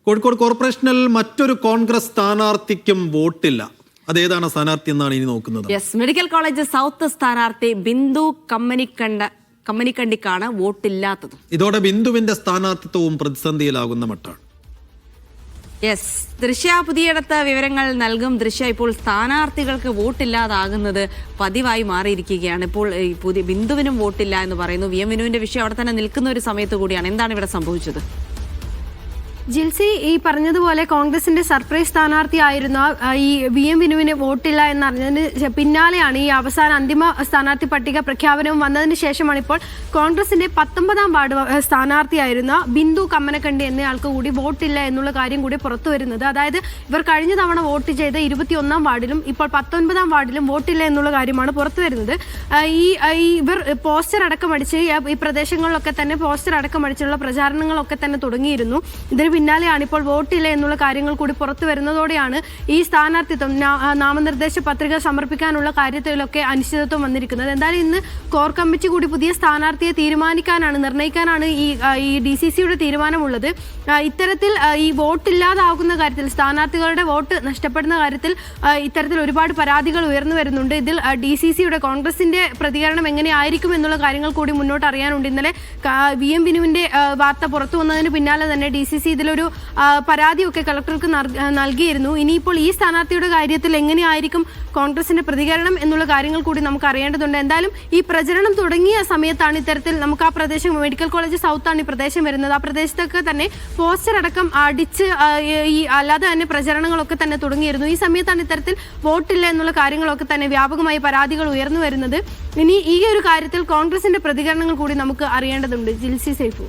കോഴിക്കോട് കോർപ്പറേഷനിൽ മറ്റൊരു കോൺഗ്രസ് സ്ഥാനാർത്ഥിക്കും വോട്ടില്ല. അതേതാണ് സ്ഥാനാർത്ഥി എന്നാണ് ഇനി നോക്കുന്നത്. മെഡിക്കൽ കോളേജ് സൗത്ത് സ്ഥാനാർത്ഥി ബിന്ദു കമ്മനിക്കണ്ടിക്കാണ് വോട്ടില്ലാത്തത്. ഇതോടെ ബിന്ദുവിന്റെ സ്ഥാനാർത്ഥിത്വവും പ്രതിസന്ധിയിലാകുന്ന മട്ടാണ്. ദൃശ്യ പുതിയിടത്ത് വിവരങ്ങൾ നൽകും. ദൃശ്യ, ഇപ്പോൾ സ്ഥാനാർത്ഥികൾക്ക് വോട്ടില്ലാതാകുന്നത് പതിവായി മാറിയിരിക്കുകയാണ്. ഇപ്പോൾ ബിന്ദുവിനും വോട്ടില്ല എന്ന് പറയുന്നു. വി എം വിനുവിന്റെ വിഷയം അവിടെ തന്നെ നിൽക്കുന്ന ഒരു സമയത്ത് കൂടിയാണ്. എന്താണ് ഇവിടെ സംഭവിച്ചത്? ജിൽസി, ഈ പറഞ്ഞതുപോലെ കോൺഗ്രസിന്റെ സർപ്രൈസ് സ്ഥാനാർത്ഥിയായിരുന്ന ഈ വി എം വിനുവിന് വോട്ടില്ല എന്നറിഞ്ഞതിന് പിന്നാലെയാണ് ഈ അവസാന അന്തിമ സ്ഥാനാർത്ഥി പട്ടിക പ്രഖ്യാപനവും വന്നതിന് ശേഷമാണ് ഇപ്പോൾ കോൺഗ്രസിന്റെ 19-ാം വാർഡ് സ്ഥാനാർത്ഥിയായിരുന്ന ബിന്ദു കമ്മനക്കണ്ടി എന്നയാൾക്ക് കൂടി വോട്ടില്ല എന്നുള്ള കാര്യം കൂടി പുറത്തു വരുന്നത്. അതായത് ഇവർ കഴിഞ്ഞ തവണ വോട്ട് ചെയ്ത 21-ാം വാർഡിലും ഇപ്പോൾ 19-ാം വാർഡിലും വോട്ടില്ല എന്നുള്ള കാര്യമാണ് പുറത്തു വരുന്നത്. ഇവർ പോസ്റ്റർ അടക്കം അടിച്ച് ഈ പ്രദേശങ്ങളിലൊക്കെ തന്നെ പോസ്റ്റർ അടക്കം അടിച്ചുള്ള പ്രചാരണങ്ങളൊക്കെ തന്നെ തുടങ്ങിയിരുന്നു. ഇതിന് പിന്നാലെയാണ് ഇപ്പോൾ വോട്ടില്ല എന്നുള്ള കാര്യങ്ങൾ കൂടി പുറത്തു വരുന്നതോടെയാണ് ഈ സ്ഥാനാർത്ഥിത്വം നാമനിർദ്ദേശ പത്രിക സമർപ്പിക്കാനുള്ള കാര്യത്തിലൊക്കെ അനിശ്ചിതത്വം വന്നിരിക്കുന്നത്. എന്തായാലും ഇന്ന് കോർ കമ്മിറ്റി കൂടി പുതിയ സ്ഥാനാർത്ഥിയെ നിർണ്ണയിക്കാനാണ് ഈ DCCയുടെ തീരുമാനമുള്ളത്. ഇത്തരത്തിൽ ഈ വോട്ടില്ലാതാകുന്ന കാര്യത്തിൽ, സ്ഥാനാർത്ഥികളുടെ വോട്ട് നഷ്ടപ്പെടുന്ന കാര്യത്തിൽ ഇത്തരത്തിൽ ഒരുപാട് പരാതികൾ ഉയർന്നു വരുന്നുണ്ട്. ഇതിൽ DCCയുടെ കോൺഗ്രസിന്റെ പ്രതികരണം എങ്ങനെയായിരിക്കും എന്നുള്ള കാര്യങ്ങൾ കൂടി മുന്നോട്ട് അറിയാനുണ്ട്. ഇന്നലെ വി എം വിനുവിന്റെ വാർത്ത പുറത്തു വന്നതിന് പിന്നാലെ തന്നെ DCC ഇതിലൊരു പരാതിയൊക്കെ കളക്ടർക്ക് നൽകിയിരുന്നു. ഇനിയിപ്പോൾ ഈ സ്ഥാനാർത്ഥിയുടെ കാര്യത്തിൽ എങ്ങനെയായിരിക്കും കോൺഗ്രസിന്റെ പ്രതികരണം എന്നുള്ള കാര്യങ്ങൾ കൂടി നമുക്ക് അറിയേണ്ടതുണ്ട്. എന്തായാലും ഈ പ്രചരണം തുടങ്ങിയ സമയത്താണ് ഇത്തരത്തിൽ നമുക്ക് ആ പ്രദേശം, മെഡിക്കൽ കോളേജ് സൗത്താണ് ഈ പ്രദേശം വരുന്നത്. ആ പ്രദേശത്തൊക്കെ തന്നെ പോസ്റ്റർ അടക്കം അടിച്ച് അല്ലാതെ തന്നെ പ്രചരണങ്ങളൊക്കെ തന്നെ തുടങ്ങിയിരുന്നു. ഈ സമയത്താണ് ഇത്തരത്തിൽ വോട്ടില്ല എന്നുള്ള കാര്യങ്ങളൊക്കെ തന്നെ വ്യാപകമായി പരാതികൾ ഉയർന്നു വരുന്നത്. ഇനി ഈ ഒരു കാര്യത്തിൽ കോൺഗ്രസിന്റെ പ്രതികരണങ്ങൾ കൂടി നമുക്ക് അറിയേണ്ടതുണ്ട്. ജിൽസി സൈഫു.